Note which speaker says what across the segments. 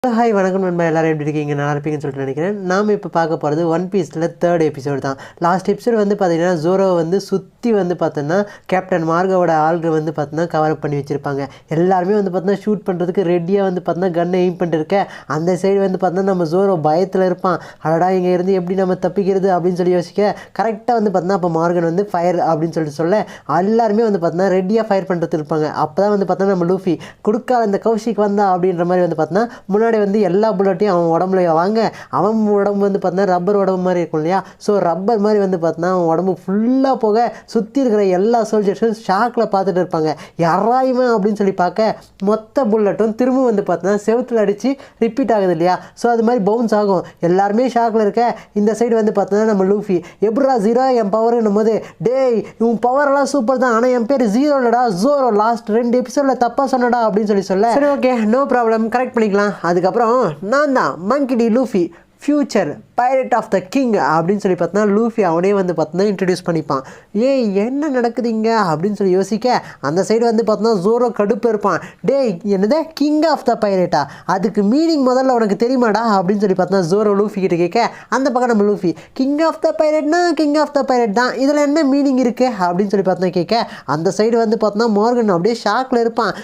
Speaker 1: Hi வணக்கம் நண்பா, எல்லாரும் எப்படி இருக்கீங்க? நல்லா இருப்பீங்கன்னு சொல்லிட்டு நினைக்கிறேன். நாம் இப்போ பார்க்க போகிறது ஒன் பீஸில் 3rd எபிசோடு தான். லாஸ்ட் எபிசோடு வந்து பார்த்தீங்கன்னா ஜோரோ வந்து சுற்றி வந்து பார்த்தோன்னா கேப்டன் மார்கோட ஆள்கள் வந்து பார்த்தோன்னா கவர் பண்ணி வச்சுருப்பாங்க. எல்லாருமே வந்து பார்த்தோன்னா ஷூட் பண்ணுறதுக்கு ரெடியாக வந்து பார்த்தோன்னா கன்னை எய்ம் பண்ணிட்டு இருக்க. அந்த சைடு வந்து பார்த்தோன்னா நம்ம ஜோரோ பயத்தில் இருப்பான். அடடா இங்கே இருந்து எப்படி நம்ம தப்பிக்கிறது அப்படின்னு சொல்லி யோசிக்க கரெக்டாக வந்து பார்த்தோன்னா அப்போ மார்கன் வந்து ஃபயர் அப்படின்னு சொல்லிட்டு சொல்ல எல்லாருமே வந்து பார்த்தோன்னா ரெடியாக ஃபயர் பண்ணுறது இருப்பாங்க. அப்போ தான் வந்து பார்த்தோன்னா நம்ம லூஃபி கொடுக்காத இந்த கௌஷிக் வந்தா அப்படின்ற மாதிரி வந்து பார்த்தோன்னா முன்னாடி வந்து எல்லா புல்லட்டையும் அவன் உடம்புல வாங்க. அவன் உடம்பு வந்து பார்த்தீங்கன்னா ரப்பர் உடம்பு மாதிரி இருக்கும் இல்லையா? ஸோ ரப்பர் மாதிரி வந்து பார்த்தீங்கன்னா அவன் உடம்பு ஃபுல்லாக போக சுற்றி இருக்கிற எல்லா சோல்ஜர்ஸும் ஷாக்கில் பார்த்துட்டு இருப்பாங்க. யாராயுமே அப்படின்னு சொல்லி பார்க்க மொத்த புல்லட்டும் திரும்ப வந்து பார்த்தீங்கன்னா செவுத்தில் அடித்து ரிப்பீட் ஆகுது இல்லையா? ஸோ அது மாதிரி பவுன்ஸ் ஆகும். எல்லாருமே ஷாக்கில் இருக்க. இந்த சைடு வந்து பார்த்தீங்கன்னா நம்ம லூஃபி எப்படா ஜீரோ என் பவர்னும் போது டேய் இவன் பவரெல்லாம் சூப்பர் தான், ஆனால் என் பேர் ஜீரோ இல்லடா ஜோரோ, லாஸ்ட் 2 எபிசோடில் தப்பாக சொன்னடா அப்படின்னு சொல்ல சரி ஓகே நோ ப்ராப்ளம் கரெக்ட் பண்ணிக்கலாம். அதுக்கப்புறம் நான் தான் Monkey D Luffy future pirate of the king அப்படின்னு சொல்லி பார்த்தோன்னா லூஃபி அவனே வந்து பார்த்தோன்னா இன்ட்ரடியூஸ் பண்ணிப்பான். ஏய் என்ன நடக்குதுங்க அப்படின்னு சொல்லி யோசிக்க அந்த சைடு வந்து பார்த்தோன்னா ஜோரோ கடுப்பு இருப்பான். டேய் என்னது கிங் ஆஃப் த பைரட்டா, அதுக்கு மீனிங் முதல்ல உனக்கு தெரியுமாடா அப்படின்னு சொல்லி பார்த்தோன்னா ஜோரோ லூஃபி கிட்ட கேட்க அந்த பக்கம் நம்ம லூஃபி கிங் ஆஃப் த பைரட்னா கிங் ஆஃப் த பைரட் தான், இதில் என்ன மீனிங் இருக்குது அப்படின்னு சொல்லி பார்த்தோன்னா கேட்க அந்த சைடு வந்து பார்த்தோன்னா மார்கன் அப்படியே ஷாக்கில் இருப்பான்.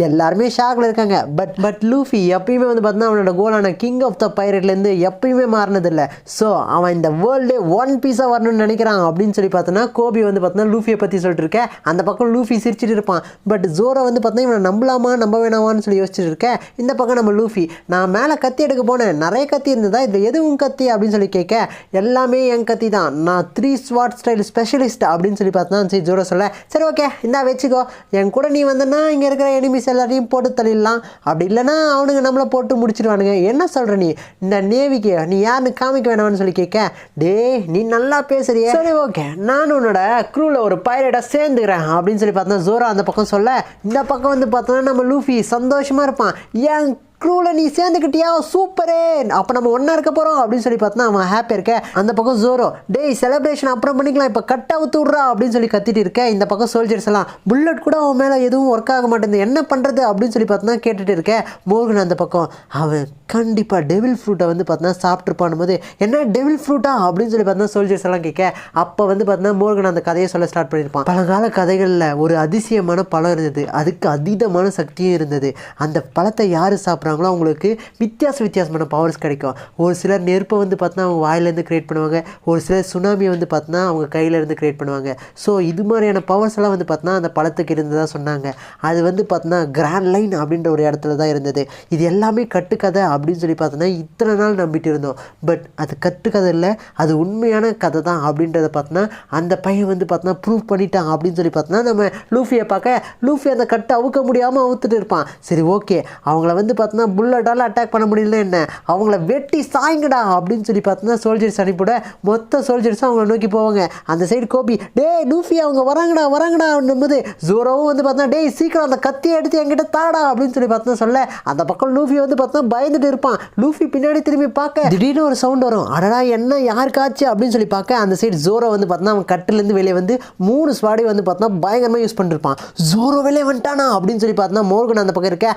Speaker 1: எல்லாருமே ஷாக்கில் இருக்காங்க. பட் லூஃபி எப்பயுமே வந்து பார்த்தோன்னா அவனோட கோலான கிங் ஆஃப் த பைரட்லேருந்து எப்பயுமே மாறினதில்லை. ஸோ அவன் இந்த வேர்ல்டே ஒன் பீஸாக வரணும்னு நினைக்கிறான் அப்படின்னு சொல்லி பார்த்தோன்னா கோபி வந்து பார்த்தோன்னா லூஃபியை பற்றி சொல்லிட்டு இருக்கேன். அந்த பக்கம் லூஃபி சிரிச்சிட்டு இருப்பான். பட் ஜோரோ வந்து பார்த்தோன்னா இவனை நம்பலாமா நம்ப வேணாமான்னு சொல்லி யோசிச்சுட்டு இருக்கேன். இந்த பக்கம் நம்ம லூஃபி நான் மேலே கத்தி எடுக்க போனேன், நிறைய கத்தி இருந்ததா, இதில் எதுவும் கத்தி அப்படின்னு சொல்லி கேட்க எல்லாமே என் கத்தி தான், நான் 3 ஸ்வாட் ஸ்டைல் ஸ்பெஷலிஸ்ட் அப்படின்னு சொல்லி பார்த்தோன்னா சரி ஜோரோ சொல்ல சரி ஓகே இந்தா வச்சுக்கோ, என் கூட நீ வந்தனா இங்கே இருக்கிற எனிமிஸ் எல்லாத்தையும் போட்டு தள்ளிடலாம், அப்படி இல்லைனா அவனுங்க நம்மளை போட்டு முடிச்சிடுவானுங்க, என்ன சொல்கிற நீ இந்த நேவிக்கு நீ யாருன்னு காமிக்க வேணாம்னு சொல்லி கேட்க டே நீ நல்லா பேசுறிய, சரி ஓகே நான் உன்னோட க்ரூவில் ஒரு பைரட்டாக சேர்ந்துக்கிறேன் அப்படின்னு சொல்லி பார்த்தோன்னா ஜோரோ அந்த பக்கம் சொல்ல இந்த பக்கம் வந்து பார்த்தோன்னா நம்ம லூஃபி சந்தோஷமாக இருப்பான். ஏன் க்ரூவில் நீ சேர்ந்துக்கிட்டியா சூப்பரே, அப்போ நம்ம ஒன்றா இருக்க போகிறோம் அப்படின்னு சொல்லி பார்த்தோன்னா அவன் ஹாப்பியாக இருக்க. அந்த பக்கம் ஜோரோ டேய் செலிப்ரேஷன் அப்புறம் பண்ணிக்கலாம், இப்போ கட் அவுத்து விட்றா அப்படின்னு சொல்லி கத்திட்டு இருக்க. இந்த பக்கம் சோல்ஜர்ஸ் எல்லாம் புல்லட் கூட அவன் மேலே எதுவும் ஒர்க் ஆக மாட்டேங்குது, என்ன பண்ணுறது அப்படின்னு சொல்லி பார்த்தோன்னா கேட்டுட்டு இருக்க. மோர்கன் அந்த பக்கம் அவன் கண்டிப்பாக டெவில் ஃப்ரூட்டை வந்து பார்த்தோன்னா சாப்பிட்ருப்பான் போது என்ன டெவில் ஃப்ரூட்டா அப்படின்னு சொல்லி பார்த்தோன்னா சோல்ஜர்ஸ் எல்லாம் கேட்க அப்போ வந்து பார்த்தோன்னா மோர்கன் அந்த கதையை சொல்ல ஸ்டார்ட் பண்ணியிருப்பான். பழங்கால கதைகளில் ஒரு அதிசயமான பழம் இருந்தது, அதுக்கு அதீதமான சக்தியும் இருந்தது. அந்த பழத்தை யார் சாப்பிட்றாங்க அவங்களுக்கு வித்தியாசமான பவர்ஸ் கிடைக்கும். ஒரு சிலர் நெருப்பை வந்து பார்த்தா அவங்க வாயிலேருந்து கிரியேட் பண்ணுவாங்க, ஒரு சிலர் சுனாமியை வந்து பார்த்தா அவங்க கையிலேருந்து கிரியேட் பண்ணுவாங்க. ஸோ இது மாதிரியான பவர்ஸ் எல்லாம் வந்து பார்த்தா அந்த பழத்துக்கு இருந்ததாக சொன்னாங்க. அது வந்து பார்த்தோன்னா கிராண்ட் லைன் அப்படின்ற ஒரு இடத்துல தான் இருந்தது. இது எல்லாமே கட்டுக்கதை அப்படின்னு சொல்லி பார்த்தோன்னா இத்தனை நாள் நம்பிட்டு இருந்தோம். பட் அது கட்டுக்கதை இல்லை, அது உண்மையான கதை தான் அப்படின்றத பார்த்தோன்னா அந்த பையன் வந்து பார்த்தோன்னா ப்ரூவ் பண்ணிட்டான் அப்படின்னு சொல்லி பார்த்தோன்னா நம்ம லூஃபியை பார்க்க லூஃபி அந்த கட்டை அவுக்க முடியாமல் அவுத்துட்டு இருப்பான். சரி ஓகே அவங்கள வந்து பார்த்தோன்னா புல்லட்டால் அட்டாக் பண்ண முடியல என்ன, அவங்கள வெட்டி சாய்ங்கடா அப்படின்னு சொல்லி பார்த்தோன்னா சோல்ஜர்ஸ் அனுப்பிவிட மொத்த சோல்ஜர்ஸும் அவங்கள நோக்கி போவாங்க. அந்த சைடு கோபி டே லூஃபி அவங்க வராங்கடா அப்படின்போது ஜோரோவும் வந்து பார்த்தா டேய் சீக்கிரம் அந்த கத்தியை எடுத்து என்கிட்ட தாடா அப்படின்னு சொல்லி பார்த்தா சொல்ல அந்த பக்கம் லூஃபி வந்து பார்த்தா பயந்துட்டு இருப்பான். லூஃபி பின்னாடி திரும்பி பார்க்க திடீர்னு ஒரு சவுண்ட் வரும், அடடா என்ன யாருக்காச்சு அப்படின்னு சொல்லி பார்க்க அந்த சைடு ஜோரோ வந்து பார்த்தா அவன் கட்டிலேருந்து வெளியே வந்து 3 ஸ்வாடி வந்து பார்த்தா பயங்கரமாக யூஸ் பண்ணிருப்பான். ஜோரோ வெளியே வந்துட்டானா அப்படின்னு சொல்லி பார்த்தா மோர்கன் அந்த பக்கம் இருக்க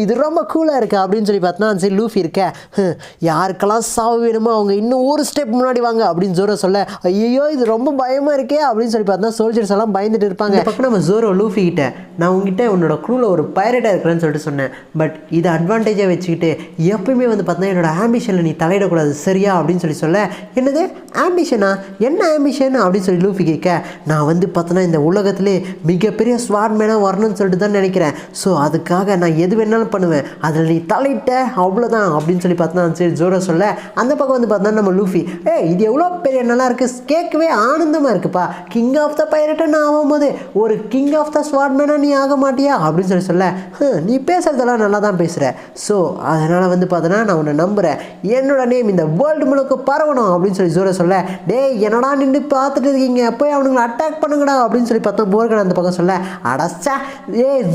Speaker 1: இது ரொம்ப கூலாக இருக்கு அப்படின்னு சொல்லி பார்த்தா சரி லூஃபி இருக்க யாருக்கெல்லாம் சாவு வேணுமோ அவங்க இன்னும் ஒரு ஸ்டெப் முன்னாடி வாங்க அப்படின்னு ஜோரோ சொல்ல ஐயோ இது ரொம்ப பயமாக இருக்கே அப்படின்னு சொல்லி பார்த்தா சோல்ஜர்ஸ் எல்லாம் பயந்துட்டு இருப்பாங்க. பக்கம் நம்ம ஜோரோ லூஃபி கிட்ட நான் உங்ககிட்ட உன்னோட க்ரூவில் ஒரு பைரட்டாக இருக்கிறேன்னு சொல்லிட்டு சொன்னேன், பட் இதை அட்வான்டேஜாக வச்சுக்கிட்டு எப்பயுமே வந்து பார்த்தா என்னோட ஆம்பிஷனில் நீ தலையிடக்கூடாது சரியா அப்படின்னு சொல்ல என்னது ஆம்பிஷனா என்ன ஆம்பிஷன் அப்படின்னு சொல்லி லூஃபி கேட்க நான் வந்து பார்த்தோன்னா இந்த உலகத்திலே மிகப்பெரிய ஸ்வாட்மேனாக வரணும்னு சொல்லிட்டு தான் நினைக்கிறேன். ஸோ அதுக்காக நான் எது வேணாலும் பண்ணுவேன், அதில் நீ தலையிட்ட அவ்வளோதான் அப்படின்னு சொல்லி பார்த்தா சரி ஜோரோ சொல்ல அந்த பக்கம் வந்து பார்த்தா நம்ம லூஃபி இது எவ்வளோ பெரிய நல்லா இருக்குது, கேட்கவே ஆனந்தமாக இருக்குப்பா, கிங் ஆஃப் த பைரட்டை நான் ஆகும்போது ஒரு கிங் ஆஃப் த ஸ்வாட்மேனாக நீ ஆக மாட்டியா அப்படின்னு சொல்ல நீ பேசுறதெல்லாம் நல்லா தான் பேசுகிற, ஸோ அதனால் வந்து பார்த்தோன்னா நான் உன்னை நம்புகிறேன், என்னோட நேம் இந்த வேர்ல்டு முழுக்க பரவணும் அப்படின்னு சொல்லி ஜோரோ சொல்ல டேய் என்னடா நின்று பார்த்துட்டு இருக்கீங்க போய் அவனுங்களை அட்டாக் பண்ணுங்கடா அப்படின்னு சொல்லி பார்த்தா மோர்கன் அந்த பக்கம் சொல்ல அடச்சா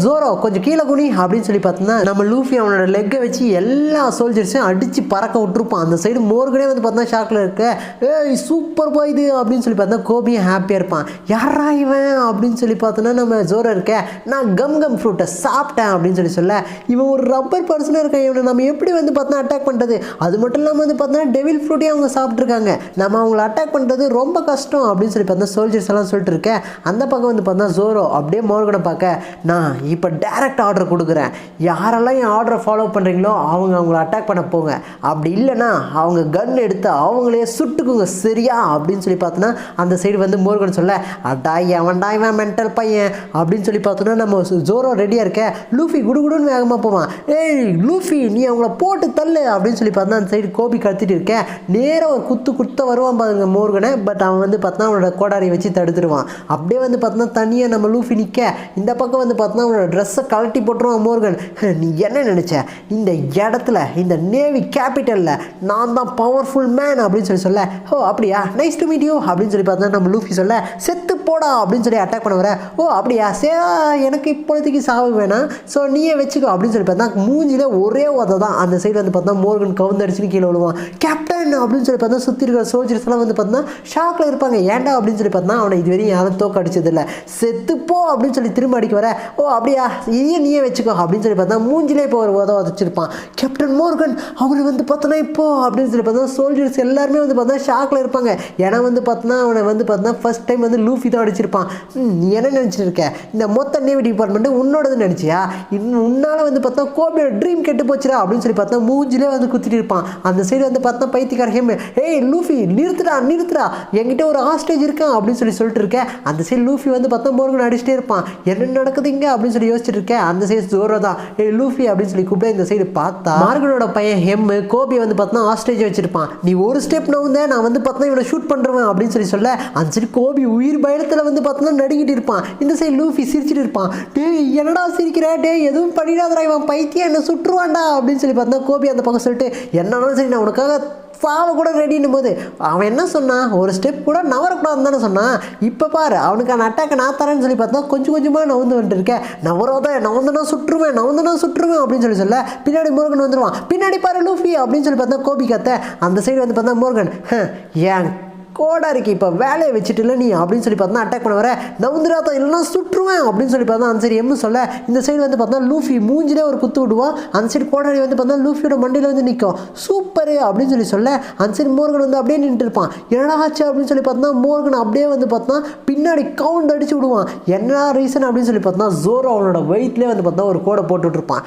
Speaker 1: ஜோரோ கொஞ்சம் கீழே குனி அப்படின்னு சொல்லி பார்த்தோன்னா நம்ம லூஃபி அவனோட அவனோட லெக்கை வச்சு எல்லா சோல்ஜர்ஸையும் அடித்து பறக்க விட்டுருப்பான். அந்த சைடு மோர்கனே வந்து பார்த்தா ஷாக்கில் இருக்க, ஏய் சூப்பர் பாய் இது அப்படின்னு சொல்லி பார்த்தா கோபியும் ஹாப்பியாக இருப்பான். யாரா இவன் அப்படின்னு சொல்லி பார்த்தோன்னா நம்ம ஜோரோ இருக்க, நான் கம் ஃப்ரூட்டை சாப்பிட்டேன் அப்படின்னு சொல்ல, இவன் ஒரு ரப்பர் பர்சனாக இருக்கான், இவனை நம்ம எப்படி வந்து பார்த்தா அட்டாக் பண்ணுறது, அது மட்டும் இல்லாமல் வந்து பார்த்தா டெவில் ஃப்ரூட்டையும் அவங்க சாப்பிட்ருக்காங்க, நம்ம அவங்கள அட்டாக் பண்ணுறது ரொம்ப கஷ்டம் அப்படின்னு சொல்லி பார்த்தா சோல்ஜர்ஸ் எல்லாம் சொல்லிட்டு இருக்கேன். அந்த பக்கம் வந்து பார்த்தா ஜோரோ அப்படியே மோர்கனை பார்க்க, நான் இப்போ டைரக்ட் ஆர்டர் கொடுக்குறேன், யாரெல்லாம் என் ஆர்டரை ஃபாலோ பண்ணுறீங்களோ அவங்கள அட்டாக் பண்ண போங்க, அப்படி இல்லைன்னா அவங்க கன் எடுத்து அவங்களே சுட்டுக்குங்க சரியா அப்படின்னு சொல்லி பார்த்தோன்னா அந்த சைடு வந்து மோர்கன் சொல்ல, அடா எவன்டா இவன் மென்டல் பையன் அப்படின்னு சொல்லி பார்த்தோன்னா நம்ம ஜோரோ ரெடியாக இருக்க, லூஃபி குடுகுடுன்னு வேகமாக போவான். ஏய் லூஃபி நீ அவங்கள போட்டு தள்ளு அப்படின்னு சொல்லி பார்த்தா அந்த சைடு கோபி கத்திட்டு இருக்கேன். நேராக ஒரு குத்த வருவான் பாருங்க மோர்கனை. பட் அவன் வந்து பார்த்தா அவனோட கோடாரியை வச்சு தடுத்துடுவான். அப்படியே வந்து பார்த்தா தனியாக நம்ம லூஃபி நிற்க, இந்த பக்கம் வந்து பார்த்தா அவனோட ட்ரெஸ்ஸை கழட்டி போட்டுருவான் மோர்கன். நீ என்ன நினச்ச, இந்த இடத்துல இந்த நேவி கேபிட்டலில் நான் தான் பவர்ஃபுல் மேன் அப்படின்னு சொல்ல, ஓ அப்படியா நைஸ் டு மீட் யூ அப்படின்னு சொல்லி பார்த்தா நம்ம லூஃபி சொல்ல, செத்து போடா அப்படின்னு சொல்லி அட்டாக் பண்ண வர, ஓ அப்படியா எனக்கு இப்போதைக்கு சாவு வேணாம், ஸோ நீயே வச்சுக்கோ அப்படின்னு சொல்லி பார்த்தா மூஞ்சில ஒரே உதை தான். அந்த சைடு வந்து பார்த்தா மோர்கன் கவுந்தடிச்சுன்னு கீழே விழுவான். கேப்டன் அப்படின்னு சொல்லி பார்த்தா சுற்றி இருக்கிற சோல்ஜர்ஸ் எல்லாம் வந்து பார்த்தா ஷாக்கில் இருப்பாங்க. ஏன்டா அப்படின்னு சொல்லி பார்த்தா அவனை இதுவரையும் யாரும் தோக்க அடிச்சதில்லை, செத்துப்போ அப்படின்னு சொல்லி திரும்ப அடிக்க வர, ஓ அப்படியா இதையே நீயே வச்சுக்கோ அப்படின்னு சொல்லி பார்த்தா மூஞ்சிலே இப்போ ஒரு உதவ வச்சிருப்பான். கேப்டன் மோர்கன் அவர் வந்து பார்த்தோன்னா இப்போ அப்படின்னு சொல்லி பார்த்தா சோல்ஜர்ஸ் எல்லாருமே வந்து பார்த்தா ஷாக்கில் இருப்பாங்க. ஏன்னா வந்து பார்த்தோன்னா அவனை வந்து பார்த்தா ஃபர்ஸ்ட் டைம் வந்து லூஃபி தான் அடிச்சிருப்பான். நீ என்ன நினச்சிட்டு இருக்க, இந்த மொத்த நேவி டிபார்ட்மெண்ட்டு உன்னோடது நினச்சியா, உன்னால் வந்து பார்த்தா கோபியோட ட்ரீம் கெட்டு போச்சுடா அப்படின்னு சொல்லி பார்த்தா மூஞ்சிலே வந்து குத்திட்டு இருப்பான். அந்த சைடு வந்து பார்த்தா பைத்தியக்கார ஹேம், ஏய் லூஃபி நிறுத்துடா என்கிட்ட ஒரு ஹாஸ்டேஜ் இருக்கான் அப்படின்னு சொல்லிட்டு இருக்கேன். அந்த சைடு லூஃபி வந்து பார்த்தா மோர்கன் அடிச்சுட்டே இருப்பான். என்ன நடக்குது இங்கே அப்படின்னு சொல்லி யோசிச்சுட்டு இருக்கேன். அந்த சைடு ஜோரோ தான், ஏய் லூஃபி அப்படின்னு சொல்லி கூப்பிட்டு இந்த சைடு பார்த்தா மார்கனோட பையன் ஹெம் கோபியை வந்து பார்த்தா ஹாஸ்டேஜ் வச்சிருப்பான். நீ ஒரு ஸ்டெப் நான் வந்து பார்த்தா இவனை ஷூட் பண்ணுறேன் அப்படின்னு சொல்ல, அந்த சைடு கோபி உயிர் பயத்தில் வந்து பார்த்தா நடுங்கிட்டு இருப்பான். இந்த சைடு லூஃபி சிரிச்சிட்டு இருப்பான். டேய் என்னடா சிரிக்கிற, டேய் எதுவும் பண்ணிடாதடா இவன் பைத்தியம் என்ன சுற்றுவான்டா அப்படின்னு சொல்லி பார்த்தா கோபி அந்த பக்கம் சொல்லிட்டு, என்னன்னா சரி நான் உனக்காக சாவ கூட ரெடின்னும் போது அவன் என்ன சொன்னான், ஒரு ஸ்டெப் கூட நவரக்கூடாதுன்னு தானே சொன்னான். இப்போ பாரு அவனுக்கான அட்டாக்கை நான் தரேன்னு சொல்லி பார்த்தா கொஞ்சம் கொஞ்சமாக நவுந்து வந்துட்டு இருக்கேன். நவந்தனா சுற்றுவேன் அப்படின்னு சொல்ல பின்னாடி மோர்கன் வந்துடுவான். பின்னாடி பாரு லூஃபி அப்படின்னு சொல்லி பார்த்தா கோபி கத்த. அந்த சைடு வந்து பார்த்தா மோர்கன், ஏன் கோடாரிக்கு இப்போ வேலையை வச்சுட்டு இல்லை நீ அப்படின்னு சொல்லி பார்த்தா அட்டாக் பண்ண வர, நவுந்துராத்தா இல்லைனா சுற்றுவேன் அப்படின்னு சொல்லி பார்த்தா அந்த சைடு எம்மு சொல்ல, இந்த சைடு வந்து பார்த்தா லூஃபி மூஞ்சிலே ஒரு குத்து விடுவான். அந்த சைடு கோடாரி வந்து பார்த்தா லூஃபியோட மண்டியில் வந்து நிற்கும். சூப்பரு அப்படின்னு சொல்ல அந்த சைடு மோர்கன் வந்து அப்படியே நின்று இருப்பான். என்னடா ஆச்சு அப்படின்னு சொல்லி பார்த்தா மோர்கன் அப்படியே வந்து பார்த்தா பின்னாடி கவுண்ட் அடிச்சு விடுவான். என்ன ரீசன் அப்படின்னு சொல்லி பார்த்தா ஜோரோ அவனோட வயிற்றுலேயே வந்து பார்த்தா ஒரு கோடை போட்டுட்ருப்பான்.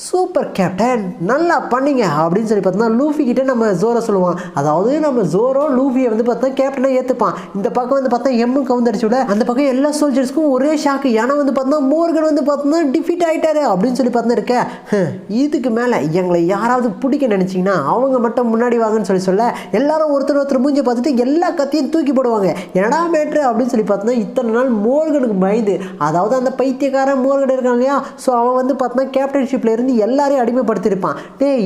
Speaker 1: சூப்பர் கேப்டன் நல்லா பண்ணிங்க அப்படின்னு சொல்லி பார்த்தா லூஃபி கிட்டே நம்ம ஜோரோ சொல்லுவான். அதாவது நம்ம ஜோரோ லூஃபியை வந்து பார்த்தா கேப்டனை ஏற்றுப்பான். இந்த பக்கம் வந்து பார்த்தா எம்மு கவுந்தடிச்சு விட அந்த பக்கம் எல்லா சோல்ஜர்ஸ்க்கும் ஒரே ஷாக்கு. ஏன்னா வந்து பார்த்தா மோர்கன் வந்து பார்த்தா டிஃபீட் ஆகிட்டாரு அப்படின்னு சொல்லி பார்த்தா இருக்க. இதுக்கு மேலே எங்களை யாராவது பிடிக்க நினச்சிங்கன்னா அவங்க மட்டும் முன்னாடி வாங்கன்னு சொல்ல எல்லாரும் ஒருத்தர் மூஞ்சி பார்த்துட்டு எல்லா கத்தையும் தூக்கி போடுவாங்க. என்னடா மேட்ரு அப்படின்னு சொல்லி பார்த்தோன்னா இத்தனை நாள் மோர்கனுக்கு பயந்து, அதாவது அந்த பைத்தியக்காரன் மோர்கன் இருக்கான் இல்லையா, ஸோ அவன் வந்து பார்த்தா கேப்டன்ஷிப்பில் இருந்து எல்லாரையும் அடிமைப்படுத்தியிருப்பான்.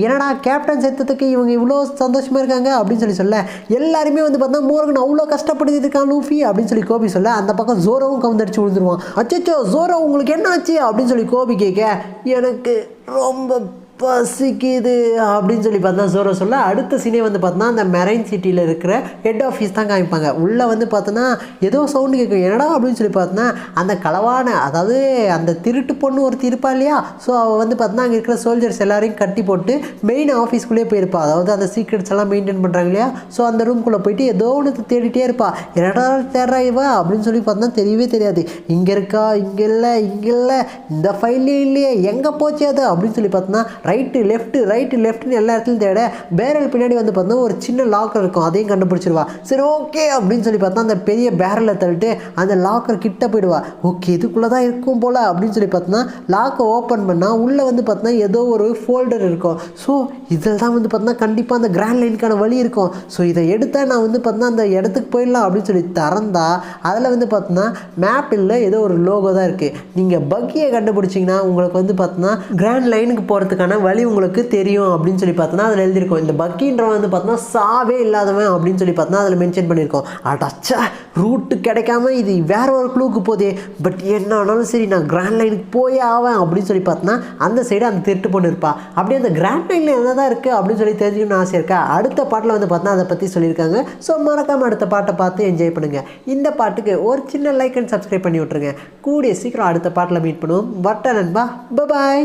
Speaker 1: என்னடா கேப்டன் செத்ததுக்கு இவங்க இவ்வளோ சந்தோஷமாக இருக்காங்க அப்படின்னு சொல்ல எல்லாருமே வந்து பார்த்தா மோர்கன் அவ்வளோ கஷ்டப்படுத்திட்டு இருக்கான் லூஃபி அப்படின்னு சொல்லி கோபி சொல்ல அந்த பக்கம் ஜோரோவும் கவுந்தடிச்சு விழுந்துருவான். அச்சோ ஜோரோ உங்களுக்கு என்ன ஆச்சு அப்படின்னு சொல்லி கோபி கேட்க, எனக்கு ரொம்ப பசிக்குது அப்படின்னு சொல்லி பார்த்தா ஜோரோ சொல்ல அடுத்த சீனே வந்து பார்த்தோன்னா அந்த மெரைன் சிட்டியில் இருக்கிற ஹெட் ஆஃபீஸ் தான் காமிப்பாங்க. உள்ளே வந்து பார்த்தோன்னா ஏதோ சவுண்டு கேட்கும். என்னடா அப்படின்னு சொல்லி பார்த்தோன்னா அந்த களவான, அதாவது அந்த திருட்டு பொண்ணு ஒருத்தி இருப்பா இல்லையா, ஸோ அவள் வந்து பார்த்தோன்னா அங்கே இருக்கிற சோல்ஜர்ஸ் எல்லாரையும் கட்டி போட்டு மெயின் ஆஃபீஸ்க்குள்ளேயே போயிருப்பா. அதாவது அந்த சீக்ரெட்ஸ் எல்லாம் மெயின்டைன் பண்ணுறாங்க இல்லையா, ஸோ அந்த ரூம்குள்ளே போயிட்டு ஏதோ ஒன்று தேடிட்டே இருப்பா. என்னடா தேடுறா இவா அப்படின்னு சொல்லி பார்த்தோன்னா தெரியவே தெரியாது. இங்கே இருக்கா, இங்கே இல்லை, இந்த ஃபைல்லே இல்லையே, எங்கே போச்சு அது அப்படின்னு சொல்லி பார்த்தோன்னா ரைட்டு லெஃப்ட்னு எல்லா இடத்துலையும் தேட பேரல் பின்னாடி வந்து பார்த்தா ஒரு சின்ன லாக்கர் இருக்கும், அதையும் கண்டுபிடிச்சிருவா. சரி ஓகே அப்படின்னு சொல்லி பார்த்தா அந்த பெரிய பேரலை தள்ளிட்டு அந்த லாக்கர் கிட்ட போயிடுவா. ஓகே இதுக்குள்ளே தான் இருக்கும் போல் அப்படின்னு சொல்லி பார்த்தோன்னா லாக்கை ஓப்பன் பண்ணால் உள்ளே வந்து பார்த்தோன்னா ஏதோ ஒரு ஃபோல்டர் இருக்கும். ஸோ இதில் தான் வந்து பார்த்தோன்னா கண்டிப்பாக அந்த கிராண்ட் லைனுக்கான வழி இருக்கும். ஸோ இதை எடுத்தால் நான் வந்து பார்த்தோன்னா அந்த இடத்துக்கு போயிடலாம் அப்படின்னு சொல்லி திறந்தா அதில் வந்து பார்த்தோன்னா மேப்பில் ஏதோ ஒரு லோகோ தான் இருக்குது. நீங்கள் பக்கியை கண்டுபிடிச்சிங்கன்னா உங்களுக்கு வந்து பார்த்தோன்னா கிராண்ட் லைனுக்கு போகிறதுக்கான வழி உங்களுக்கு தெரியும் அப்படின்னு சொல்லி பார்த்தோன்னா அதில் எழுதியிருக்கோம். இந்த பக்கின்றவன் வந்து பார்த்தோன்னா சாவே இல்லாதவன் அப்படின்னு சொல்லி பார்த்தோன்னா அதில் மென்ஷன் பண்ணியிருக்கோம். அடச்சா ரூட்டு கிடைக்காம இது வேற ஒரு க்ளூக்கு போதே, பட் என்ன ஆனாலும் சரி நான் கிராண்ட் லைனுக்கு போயே ஆவேன் அப்படின்னு சொல்லி பார்த்தோன்னா அந்த சைடு அந்த திருட்டு பொண்ணு இருப்பா. அப்படியே அந்த கிராண்ட் லைனில் என்ன தான் இருக்குது அப்படின்னு சொல்லி தெரிஞ்சுக்கணும்னு ஆசை இருக்கா? அடுத்த பாட்டில் வந்து பார்த்தோன்னா அதை பற்றி சொல்லியிருக்காங்க. ஸோ மறக்காமல் அடுத்த பாட்டை பார்த்து என்ஜாய் பண்ணுங்கள். இந்த பாட்டுக்கு ஒரு சின்ன லைக் அண்ட் சப்ஸ்கிரைப் பண்ணி விட்ருங்க. கூடிய சீக்கிரம் அடுத்த பாட்டில் மீட் பண்ணுவோம். வட்ட நண்பா, பாய்.